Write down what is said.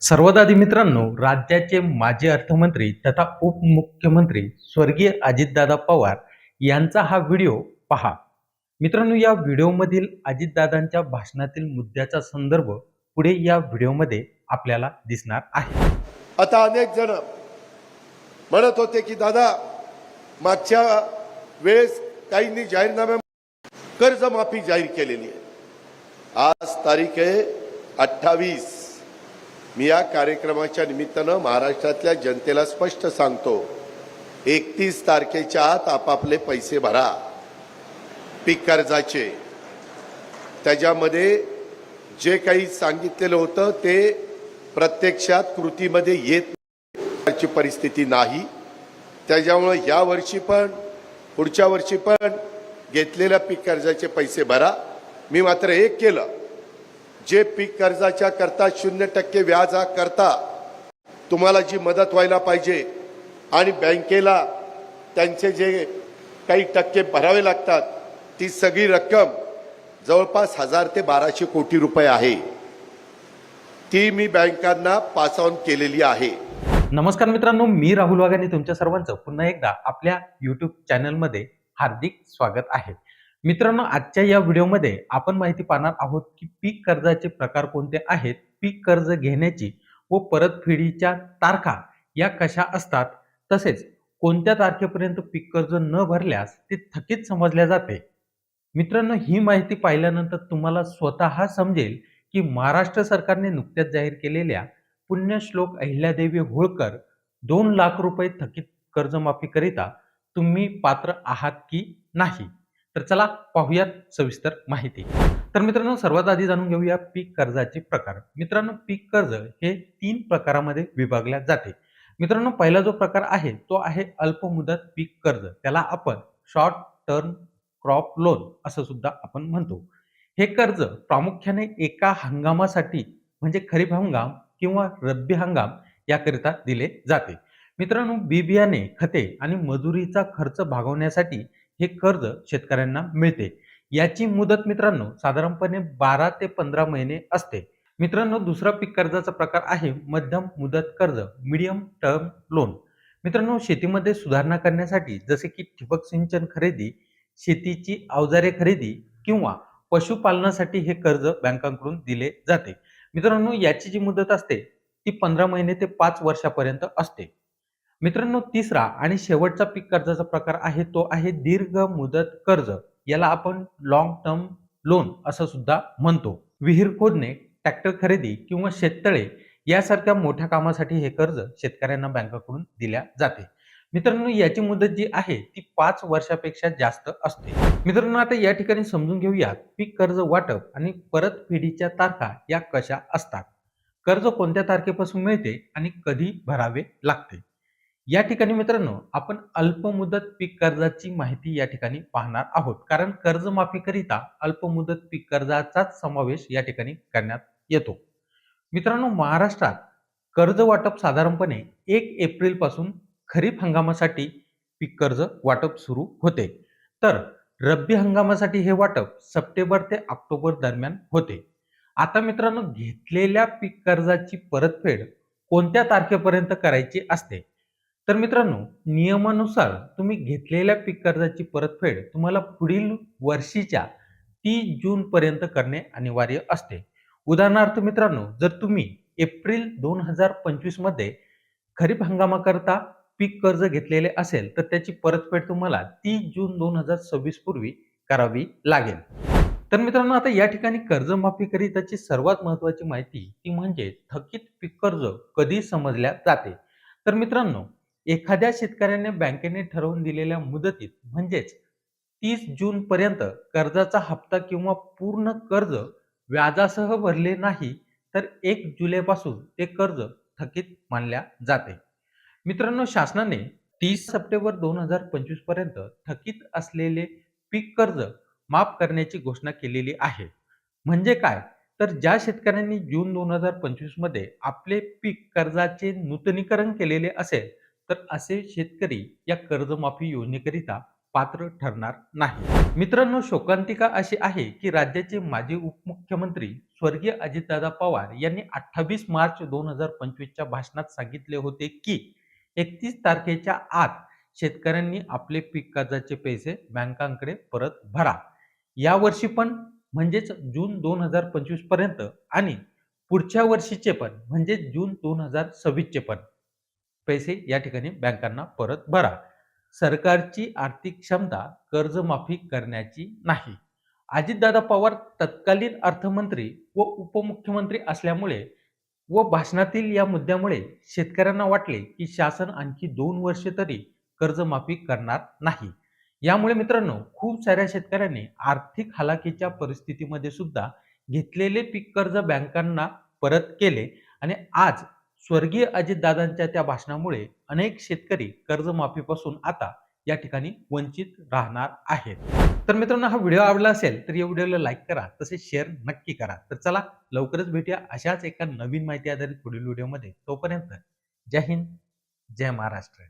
सर्वात आधी मित्रांनो, राज्याचे माजी अर्थमंत्री तथा उपमुख्यमंत्री स्वर्गीय अजितदादा पवार यांचा हा व्हिडिओ पहा. मित्रांनो, या व्हिडिओमधील अजितदादांच्या भाषणातील मुद्द्याचा संदर्भ पुढे या व्हिडिओमध्ये आपल्याला दिसणार आहे. आता अनेक जण म्हणत होते की दादा, मागच्या वेळेस काहींनी जाहीरनाम्या कर्जमाफी जाहीर केलेली आहे. आज तारीख आहे 28. मी या कार्यक्रमाच्या निमित्तानं महाराष्ट्रातल्या जनतेला स्पष्ट सांगतो, 31 तारखेच्या आत आपापले पैसे भरा पीक कर्जाचे. त्याच्यामध्ये जे काही सांगितलेलं होतं ते प्रत्यक्षात कृतीमध्ये येत परिस्थिती नाही. त्याच्यामुळे या वर्षी पण पुढच्या वर्षी पण घेतलेल्या पीक कर्जाचे पैसे भरा. मी मात्र एक केलं, जे पीक कर्जाच्या करता 0% व्याजा करता तुम्हाला जी मदत व्हायला पाहिजे आणि बँकेला त्यांचे जे काही टक्के भरावे लागतात ती सगळी रक्कम जवळपास 1000 ते 1200 कोटी रुपये आहे, ती मी बँकांना पास ऑन केलेली आहे. नमस्कार मित्रांनो, मी राहुल वाघानी तुमच्या सर्वांचं पुन्हा एकदा आपल्या YouTube चॅनलमध्ये हार्दिक स्वागत आहे. मित्रांनो, आजच्या या व्हिडिओमध्ये आपण माहिती पाहणार आहोत की पीक कर्जाचे प्रकार कोणते आहेत, पीक कर्ज घेण्याची व परतफेडीच्या तारखा या कशा असतात, तसेच कोणत्या तारखेपर्यंत पीक कर्ज न भरल्यास ते थकीत समजले जाते. मित्रांनो, ही माहिती पाहिल्यानंतर तुम्हाला स्वतः समजेल की महाराष्ट्र सरकारने नुकत्याच जाहीर केलेल्या पुण्यश्लोक अहिल्यादेवी होळकर 2 लाख रुपये थकीत कर्जमाफी करिता तुम्ही पात्र आहात की नाही. तर चला पाहूयात सविस्तर माहिती. तर मित्रांनो, सर्वात आधी जाणून घेऊया पीक कर्जाचे प्रकार. मित्रांनो, पीक कर्ज हे 3 प्रकारामध्ये विभागले जाते. मित्रांनो, पहिला जो प्रकार आहे तो आहे अल्पमुदत पीक कर्ज. त्याला आपण शॉर्ट टर्म क्रॉप लोन असं सुद्धा आपण म्हणतो. हे कर्ज प्रामुख्याने एका हंगामासाठी म्हणजे खरीप हंगाम किंवा रब्बी हंगाम याकरिता दिले जाते. मित्रांनो, बी बियाणे, खते आणि मजुरीचा खर्च भागवण्यासाठी हे कर्ज शेतकऱ्यांना मिळते. याची मुदत मित्रांनो साधारणपणे 12 ते 15 महिने असते. मित्रांनो, दुसरा पीक कर्जाचा प्रकार आहे मध्यम मुदत कर्ज, मीडियम टर्म लोन. मित्रांनो, शेतीमध्ये सुधारणा करण्यासाठी जसे की ठिबक सिंचन खरेदी, शेतीची अवजारे खरेदी किंवा पशुपालनासाठी हे कर्ज बँकांकडून दिले जाते. मित्रांनो, याची जी मुदत असते ती 15 महिने ते 5 वर्षापर्यंत असते. मित्रांनो, तिसरा आणि शेवटचा पीक कर्जाचा प्रकार आहे तो आहे दीर्घ मुदत कर्ज. याला आपण लॉंग टर्म लोन असं सुद्धा म्हणतो. विहीर खोदणे, ट्रॅक्टर खरेदी किंवा शेततळे यासारख्या मोठ्या कामासाठी हे कर्ज शेतकऱ्यांना बँकाकडून दिल्या जाते. मित्रांनो, याची मुदत जी आहे ती 5 वर्षापेक्षा जास्त असते. मित्रांनो, आता या ठिकाणी समजून घेऊयात पीक कर्ज वाटप आणि परतफेडीच्या तारखा या कशा असतात. कर्ज कोणत्या तारखेपासून मिळते आणि कधी भरावे लागते. या ठिकाणी मित्रांनो आपण अल्पमुदत पीक कर्जाची माहिती या ठिकाणी पाहणार आहोत, कारण कर्जमाफीकरिता अल्पमुदत पीक कर्जाचाच समावेश या ठिकाणी करण्यात येतो. मित्रांनो, महाराष्ट्रात कर्ज वाटप साधारणपणे 1 एप्रिल पासून खरीप हंगामासाठी पीक कर्ज वाटप सुरू होते. तर रब्बी हंगामासाठी हे वाटप सप्टेंबर ते ऑक्टोबर दरम्यान होते. आता मित्रांनो, घेतलेल्या पीक कर्जाची परतफेड कोणत्या तारखेपर्यंत करायची असते. तर मित्रांनो, नियमानुसार तुम्ही घेतलेल्या पीक कर्जाची परतफेड तुम्हाला पुढील वर्षीच्या 30 जून पर्यंत करणे अनिवार्य असते. उदाहरणार्थ मित्रांनो, जर तुम्ही एप्रिल 2025 मध्ये खरीप हंगामाकरता पीक कर्ज घेतलेले असेल तर त्याची परतफेड तुम्हाला 30 जून 2026 पूर्वी करावी लागेल. तर मित्रांनो, आता या ठिकाणी कर्जमाफीकरिताची सर्वात महत्त्वाची माहिती ती म्हणजे थकीत पीक कर्ज कधी समजल्या जाते. तर मित्रांनो, एखाद्या शेतकऱ्याने बँकेने ठरवून दिलेल्या मुदतीत म्हणजेच 30 जून पर्यंत कर्जाचा हप्ता किंवा पूर्ण कर्ज व्याजासह भरले नाही तर 1 जुलैपासून ते कर्ज थकीत मानल्या जाते. मित्रांनो, शासनाने 30 सप्टेंबर 2025 पर्यंत थकीत असलेले पीक कर्ज माफ करण्याची घोषणा केलेली आहे. म्हणजे काय, तर ज्या शेतकऱ्यांनी जून 2025 मध्ये आपले पीक कर्जाचे नूतनीकरण केलेले असेल तर असे शेतकरी या कर्जमाफी योजनेकरिता पात्र ठरणार नाही. मित्रांनो, शोकांतिका अशी आहे की राज्याचे माजी उपमुख्यमंत्री स्वर्गीय अजितदादा पवार यांनी 28 मार्च 2025च्या भाषणात सांगितले होते की 31 तारखेच्या आत शेतकऱ्यांनी आपले पीक कर्जाचे पैसे बँकांकडे परत भरा. यावर्षी पण म्हणजेच जून 2025 पर्यंत आणि पुढच्या वर्षीचे पण म्हणजे जून 2026 चे पण पैसे या ठिकाणी बँकांना परत भरा. सरकारची आर्थिक क्षमता कर्जमाफी करण्याची नाही. अजितदादा पवार तत्कालीन अर्थमंत्री व उपमुख्यमंत्री असल्यामुळे व भाषणातील या मुद्द्यामुळे शेतकऱ्यांना वाटले की शासन आणखी 2 वर्षे तरी कर्जमाफी करणार नाही. यामुळे मित्रांनो, खूप साऱ्या शेतकऱ्यांनी आर्थिक हलाखीच्या परिस्थितीमध्ये सुद्धा घेतलेले पीक कर्ज बँकांना परत केले आणि आज स्वर्गीय अजितदादांच्या त्या भाषणामुळे अनेक शेतकरी कर्जमाफीपासून आता या ठिकाणी वंचित राहणार आहेत. तर मित्रांनो, हा व्हिडिओ आवडला असेल तर या व्हिडिओला लाईक करा, तसेच शेअर नक्की करा. तर चला, लवकरच भेटूया अशाच एका नवीन माहिती आधारित पुढील व्हिडिओमध्ये. तोपर्यंत जय हिंद, जय महाराष्ट्र.